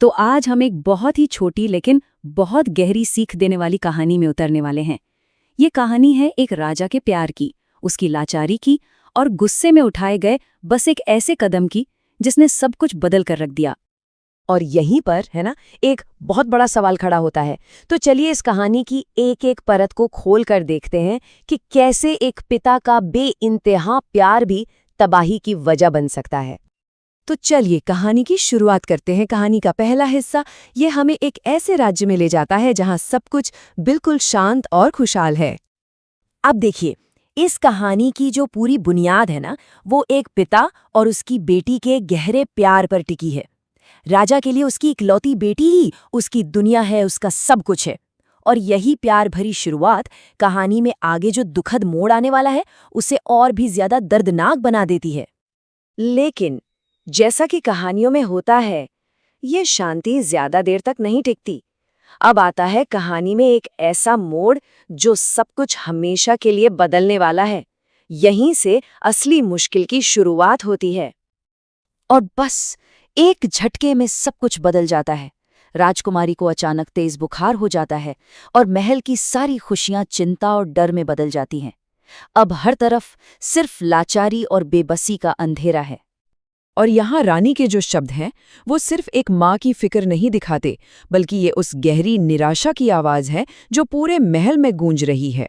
तो आज हम एक बहुत ही छोटी लेकिन बहुत गहरी सीख देने वाली कहानी में उतरने वाले हैं। ये कहानी है एक राजा के प्यार की, उसकी लाचारी की और गुस्से में उठाए गए बस एक ऐसे कदम की जिसने सब कुछ बदल कर रख दिया। और यहीं पर है ना एक बहुत बड़ा सवाल खड़ा होता है। तो चलिए इस कहानी की एक एक परत को खोल कर देखते हैं कि कैसे एक पिता का बेइंतहा प्यार भी तबाही की वजह बन सकता है। तो चलिए कहानी की शुरुआत करते हैं। कहानी का पहला हिस्सा ये हमें एक ऐसे राज्य में ले जाता है जहां सब कुछ बिल्कुल शांत और खुशहाल है। अब देखिए, इस कहानी की जो पूरी बुनियाद है ना, वो एक पिता और उसकी बेटी के गहरे प्यार पर टिकी है। राजा के लिए उसकी इकलौती बेटी ही उसकी दुनिया है, उसका सब कुछ है। और यही प्यार भरी शुरुआत कहानी में आगे जो दुखद मोड़ आने वाला है उसे और भी ज्यादा दर्दनाक बना देती है। लेकिन जैसा कि कहानियों में होता है, ये शांति ज्यादा देर तक नहीं टिकती। अब आता है कहानी में एक ऐसा मोड़ जो सब कुछ हमेशा के लिए बदलने वाला है। यहीं से असली मुश्किल की शुरुआत होती है। और बस एक झटके में सब कुछ बदल जाता है। राजकुमारी को अचानक तेज बुखार हो जाता है और महल की सारी खुशियां चिंता और डर में बदल जाती हैं। अब हर तरफ सिर्फ लाचारी और बेबसी का अंधेरा है। और यहाँ रानी के जो शब्द हैं वो सिर्फ एक माँ की फिक्र नहीं दिखाते, बल्कि ये उस गहरी निराशा की आवाज़ है जो पूरे महल में गूंज रही है।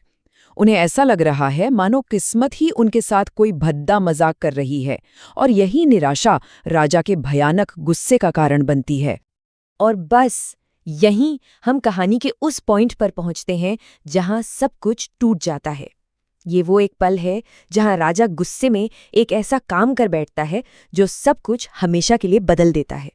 उन्हें ऐसा लग रहा है मानो किस्मत ही उनके साथ कोई भद्दा मजाक कर रही है, और यही निराशा राजा के भयानक गुस्से का कारण बनती है। और बस यहीं हम कहानी के उस पॉइंट पर पहुंचते हैं जहां सब कुछ टूट जाता है। ये वो एक पल है जहां राजा गुस्से में एक ऐसा काम कर बैठता है जो सब कुछ हमेशा के लिए बदल देता है।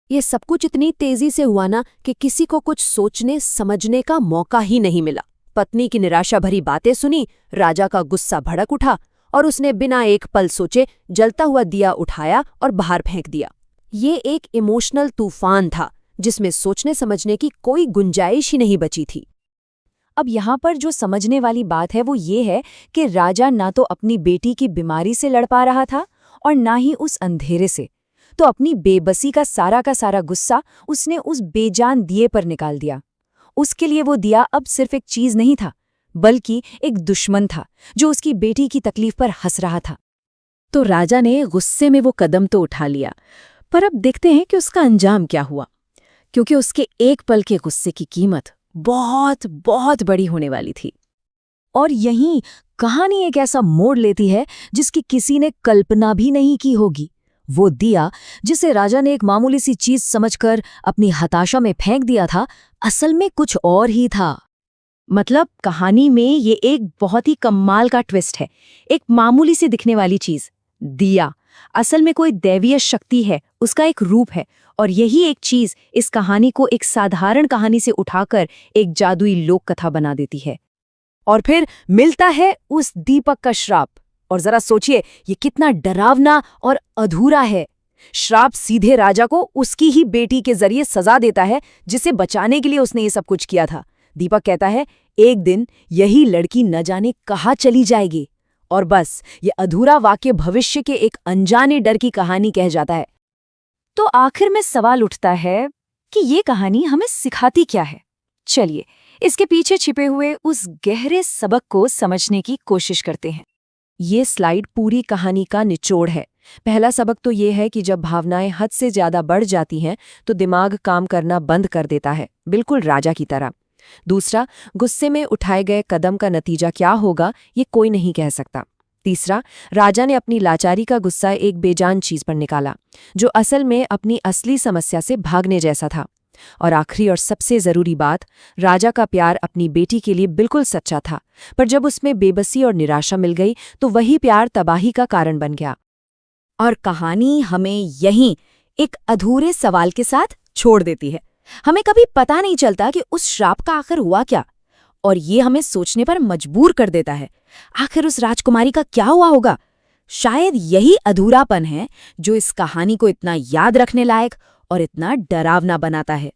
ये सब कुछ इतनी तेजी से हुआ ना कि किसी को कुछ सोचने समझने का मौका ही नहीं मिला। पत्नी की निराशा भरी बातें सुनी, राजा का गुस्सा भड़क उठा और उसने बिना एक पल सोचे जलता हुआ दिया उठाया और बाहर फेंक दिया। ये एक इमोशनल तूफान था जिसमें सोचने समझने की कोई गुंजाइश ही नहीं बची थी। अब यहाँ पर जो समझने वाली बात है वो ये है कि राजा ना तो अपनी बेटी की बीमारी से लड़ पा रहा था और ना ही उस अंधेरे से। तो अपनी बेबसी का सारा गुस्सा उसने उस बेजान दिए पर निकाल दिया। उसके लिए वो दिया अब सिर्फ एक चीज नहीं था, बल्कि एक दुश्मन था जो उसकी बेटी की तकलीफ पर हंस रहा था। तो राजा ने गुस्से में वो कदम तो उठा लिया, पर अब देखते हैं कि उसका अंजाम क्या हुआ, क्योंकि उसके एक पल के गुस्से की कीमत बहुत बहुत बड़ी होने वाली थी। और यहीं कहानी एक ऐसा मोड़ लेती है जिसकी किसी ने कल्पना भी नहीं की होगी। वो दिया जिसे राजा ने एक मामूली सी चीज समझकर अपनी हताशा में फेंक दिया था, असल में कुछ और ही था। मतलब कहानी में ये एक बहुत ही कमाल का ट्विस्ट है। एक मामूली सी दिखने वाली चीज, दिया, असल में कोई दैवीय शक्ति है, उसका एक रूप है। और यही एक चीज इस कहानी को एक साधारण कहानी से उठाकर एक जादुई लोक कथा बना देती है। और फिर मिलता है उस दीपक का श्राप। और जरा सोचिए ये कितना डरावना और अधूरा है। श्राप सीधे राजा को उसकी ही बेटी के जरिए सजा देता है जिसे बचाने के लिए उसने ये सब कुछ किया था। दीपक कहता है एक दिन यही लड़की न जाने कहाँ चली जाएगी। और बस ये अधूरा वाक्य भविष्य के एक अनजाने डर की कहानी कह जाता है। तो आखिर में सवाल उठता है कि ये कहानी हमें सिखाती क्या है। चलिए इसके पीछे छिपे हुए उस गहरे सबक को समझने की कोशिश करते हैं। ये स्लाइड पूरी कहानी का निचोड़ है। पहला सबक तो ये है कि जब भावनाएं हद से ज्यादा बढ़ जाती हैं तो दिमाग काम करना बंद कर देता है, बिल्कुल राजा की तरह। दूसरा, गुस्से में उठाए गए कदम का नतीजा क्या होगा ये कोई नहीं कह सकता। तीसरा, राजा ने अपनी लाचारी का गुस्सा एक बेजान चीज पर निकाला जो असल में अपनी असली समस्या से भागने जैसा था। और आखिरी और सबसे जरूरी बात, राजा का प्यार अपनी बेटी के लिए बिल्कुल सच्चा था, पर जब उसमें बेबसी और निराशा मिल गई तो वही प्यार तबाही का कारण बन गया। और कहानी हमें यहीं एक अधूरे सवाल के साथ छोड़ देती है। हमें कभी पता नहीं चलता कि उस श्राप का आखिर हुआ क्या, और ये हमें सोचने पर मजबूर कर देता है। आखिर उस राजकुमारी का क्या हुआ होगा? शायद यही अधूरापन है जो इस कहानी को इतना याद रखने लायक और इतना डरावना बनाता है।